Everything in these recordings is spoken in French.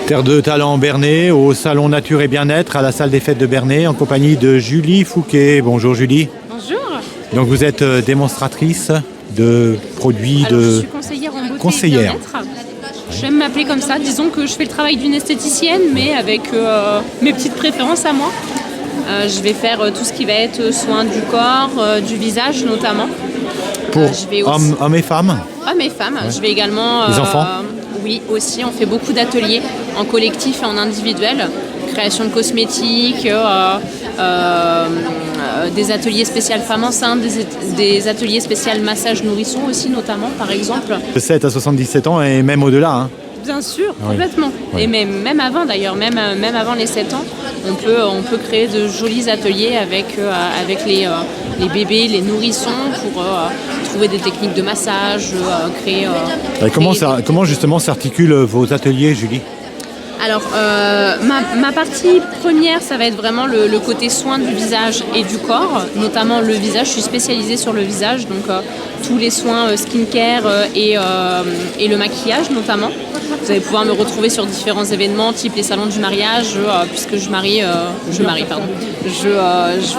Terre de Talent Bernay, au Salon Nature et Bien-être, à la salle des fêtes de Bernay, en compagnie de Julie Fouquet. Bonjour Julie. Bonjour. Donc vous êtes démonstratrice de produits Alors, je suis conseillère en beauté et bien-être. J'aime m'appeler comme ça. Disons que je fais le travail d'une esthéticienne, mais avec mes petites préférences à moi. Je vais faire tout ce qui va être soins du corps, du visage notamment. Pour hommes et femmes. Hommes et femmes. Ouais. Je vais également... Les enfants. Oui, aussi. On fait beaucoup d'ateliers en collectif et en individuel. Création de cosmétiques, des ateliers spéciaux femmes enceintes, des ateliers spéciaux massage nourrisson aussi notamment, par exemple. De 7 à 77 ans et même au-delà. Hein. Bien sûr, complètement. Oui. Et même avant d'ailleurs, même avant les 7 ans, on peut créer de jolis ateliers avec les bébés, les nourrissons pour trouver des techniques de massage, créer... Comment justement s'articulent vos ateliers, Julie ? Alors, ma partie première, ça va être vraiment le côté soin du visage et du corps, notamment le visage. Je suis spécialisée sur le visage, donc tous les soins skincare et le maquillage notamment. Vous allez pouvoir me retrouver sur différents événements, type les salons du mariage, puisque je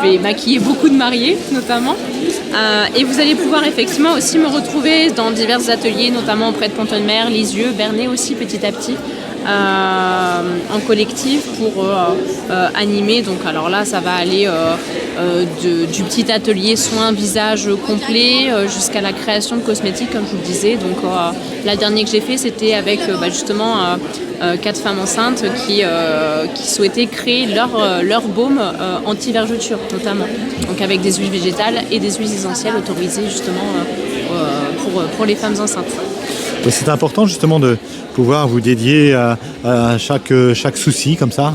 vais maquiller beaucoup de mariés notamment. Et vous allez pouvoir effectivement aussi me retrouver dans divers ateliers, notamment auprès de Pont-de-Mer, Lisieux, Bernay aussi petit à petit. En collectif pour animer. Donc alors là, ça va aller du petit atelier soins visage complet jusqu'à la création de cosmétiques, comme je vous le disais. Donc la dernière que j'ai fait, c'était avec justement 4 femmes enceintes qui souhaitaient créer leur baume anti-vergeture notamment. Donc avec des huiles végétales et des huiles essentielles autorisées justement pour les femmes enceintes. Et c'est important justement de pouvoir vous dédier à chaque souci comme ça,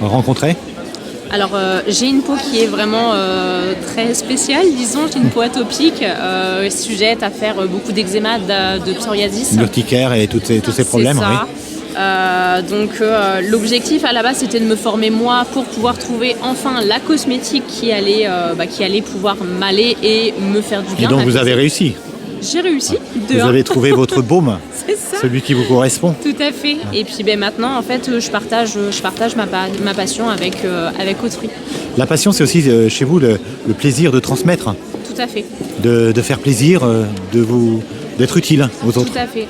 rencontrer. Alors j'ai une peau qui est vraiment très spéciale, disons. J'ai une peau atopique, sujette à faire beaucoup d'eczéma, de psoriasis. L'urticaire et tous ces problèmes. C'est ça. Oui. Donc l'objectif à la base c'était de me former moi pour pouvoir trouver enfin la cosmétique qui allait pouvoir m'aller et me faire du bien. Et donc vous avez réussi. J'ai réussi. Vous avez trouvé votre baume. C'est ça. Celui qui vous correspond. Tout à fait. Et puis maintenant, en fait, je partage ma passion avec autrui. La passion, c'est aussi chez vous le plaisir de transmettre. Tout à fait. De faire plaisir, d'être utile aux autres. Tout à fait.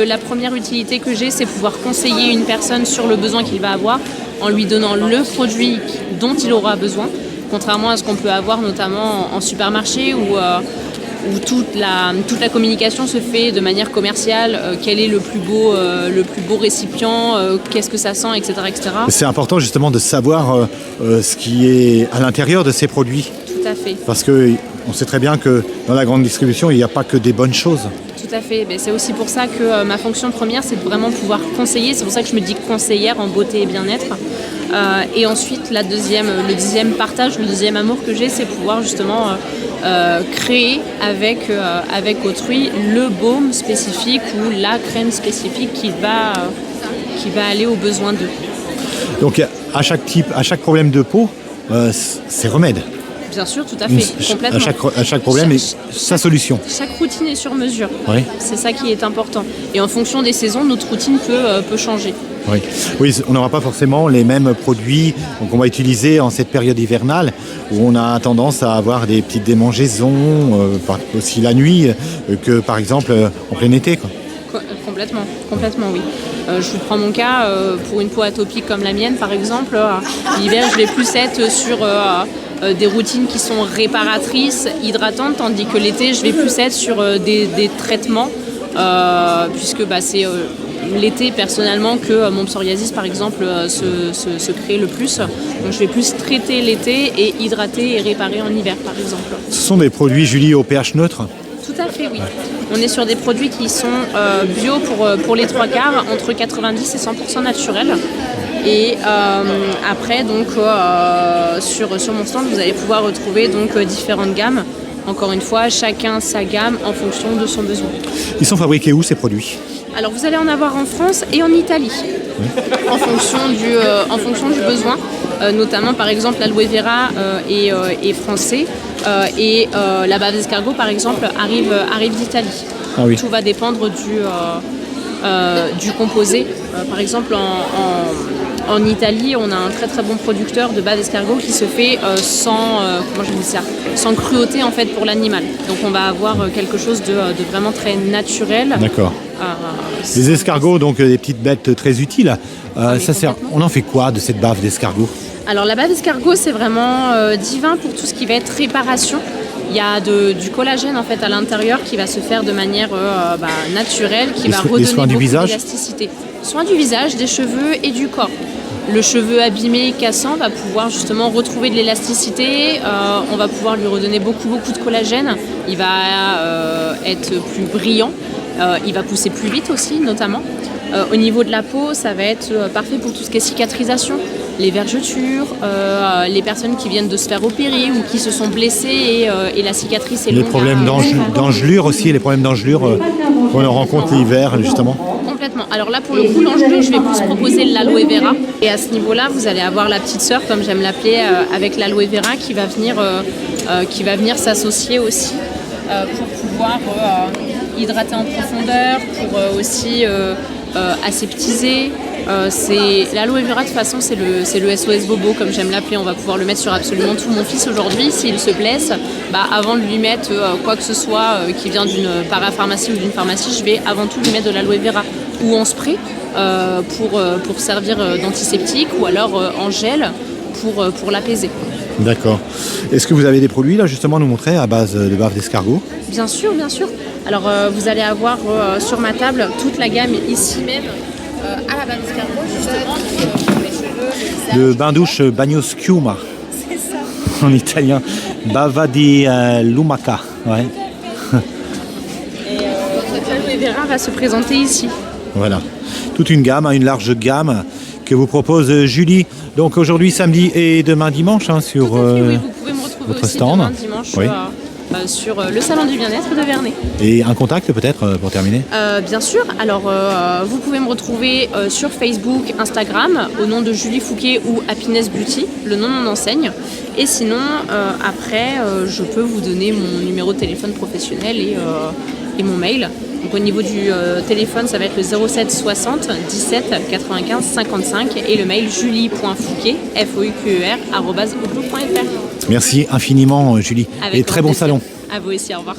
La première utilité que j'ai, c'est pouvoir conseiller une personne sur le besoin qu'il va avoir en lui donnant le produit dont il aura besoin, contrairement à ce qu'on peut avoir notamment en supermarché où toute la communication se fait de manière commerciale, quel est le plus beau récipient, qu'est-ce que ça sent, etc., etc. C'est important justement de savoir ce qui est à l'intérieur de ces produits. Tout à fait. Parce qu'on sait très bien que dans la grande distribution, il n'y a pas que des bonnes choses. Tout à fait. C'est aussi pour ça que ma fonction première, c'est de vraiment pouvoir conseiller. C'est pour ça que je me dis conseillère en beauté et bien-être. Et ensuite, le deuxième partage, le deuxième amour que j'ai, c'est pouvoir justement créer avec autrui le baume spécifique ou la crème spécifique qui va aller aux besoins d'eux. Donc à chaque problème de peau, c'est remède. Bien sûr, tout à fait, complètement. À chaque problème, sa solution. Chaque routine est sur mesure. Oui. C'est ça qui est important. Et en fonction des saisons, notre routine peut changer. Oui, on n'aura pas forcément les mêmes produits qu'on va utiliser en cette période hivernale où on a tendance à avoir des petites démangeaisons, aussi la nuit, que par exemple en plein été. Complètement, oui. Je vous prends mon cas, pour une peau atopique comme la mienne, par exemple, l'hiver, je vais plus être sur des routines qui sont réparatrices, hydratantes, tandis que l'été, je vais plus être sur des traitements, puisque c'est l'été, personnellement, que mon psoriasis, par exemple, se crée le plus. Donc je vais plus traiter l'été et hydrater et réparer en hiver, par exemple. Ce sont des produits, Julie, au pH neutre ? Tout à fait, oui. On est sur des produits qui sont bio pour les 3/4, entre 90 et 100% naturels. Et après, donc, sur mon stand, vous allez pouvoir retrouver donc, différentes gammes. Encore une fois, chacun sa gamme en fonction de son besoin. Ils sont fabriqués où, ces produits ? Alors, vous allez en avoir en France et en Italie, en fonction du besoin. Notamment, par exemple, l'aloe vera est français et la bave d'escargot, par exemple, arrive d'Italie. Ah oui. Tout va dépendre du composé. Par exemple, en Italie, on a un très très bon producteur de bave d'escargot qui se fait sans cruauté en fait pour l'animal. Donc on va avoir quelque chose de vraiment très naturel. D'accord. Les escargots, donc des petites bêtes très utiles. On en fait quoi de cette bave d'escargot? Alors la bave d'escargot, c'est vraiment divin pour tout ce qui va être réparation. Il y a du collagène en fait à l'intérieur qui va se faire de manière naturelle, qui va redonner beaucoup d'élasticité. Soins du visage, des cheveux et du corps. Le cheveu abîmé, cassant, va pouvoir justement retrouver de l'élasticité. On va pouvoir lui redonner beaucoup de collagène. Il va être plus brillant. Il va pousser plus vite aussi, notamment. Au niveau de la peau, ça va être parfait pour tout ce qui est cicatrisation, les vergetures, les personnes qui viennent de se faire opérer ou qui se sont blessées et la cicatrice est longue. Les problèmes d'engelure aussi, les problèmes d'engelure qu'on rencontre l'hiver, justement. Complètement. Alors là, pour le coup, l'engelure, je vais plus proposer l'aloe vera. Et à ce niveau-là, vous allez avoir la petite sœur, comme j'aime l'appeler, avec l'aloe vera qui va venir s'associer aussi pour pouvoir hydrater en profondeur, pour aussi aseptiser. L'aloe vera de toute façon c'est le SOS bobo comme j'aime l'appeler. On va pouvoir le mettre sur absolument tout. Mon fils aujourd'hui, s'il se blesse, avant de lui mettre quoi que ce soit qui vient d'une parapharmacie ou d'une pharmacie, je vais avant tout lui mettre de l'aloe vera ou en spray pour servir d'antiseptique ou alors en gel pour l'apaiser. D'accord. Est-ce que vous avez des produits là justement à nous montrer à base de bave d'escargot? Bien sûr. Alors vous allez avoir sur ma table toute la gamme ici même à la bave d'escargot justement pour les cheveux, le visage. Le bain-douche bagno schiuma. C'est ça. En italien. Bava di lumaca. Ouais. Et l'aloe vera va se présenter ici. Voilà. Toute une gamme, une large gamme que vous propose Julie. Donc aujourd'hui samedi et demain dimanche sur Tout à fait, oui, vous pouvez me retrouver votre aussi stand. demain dimanche sur le salon du bien-être de Vernet. Et un contact peut-être pour terminer? Bien sûr. Alors vous pouvez me retrouver sur Facebook, Instagram au nom de Julie Fouquet ou Happiness Beauty, le nom de mon enseigne. Et sinon après je peux vous donner mon numéro de téléphone professionnel et mon mail. Donc au niveau du téléphone, ça va être le 07 60 17 95 55 et le mail julie.fouquet @outlook.fr. Merci infiniment Julie. Avec et très bon plaisir. salon. À vous aussi, au revoir.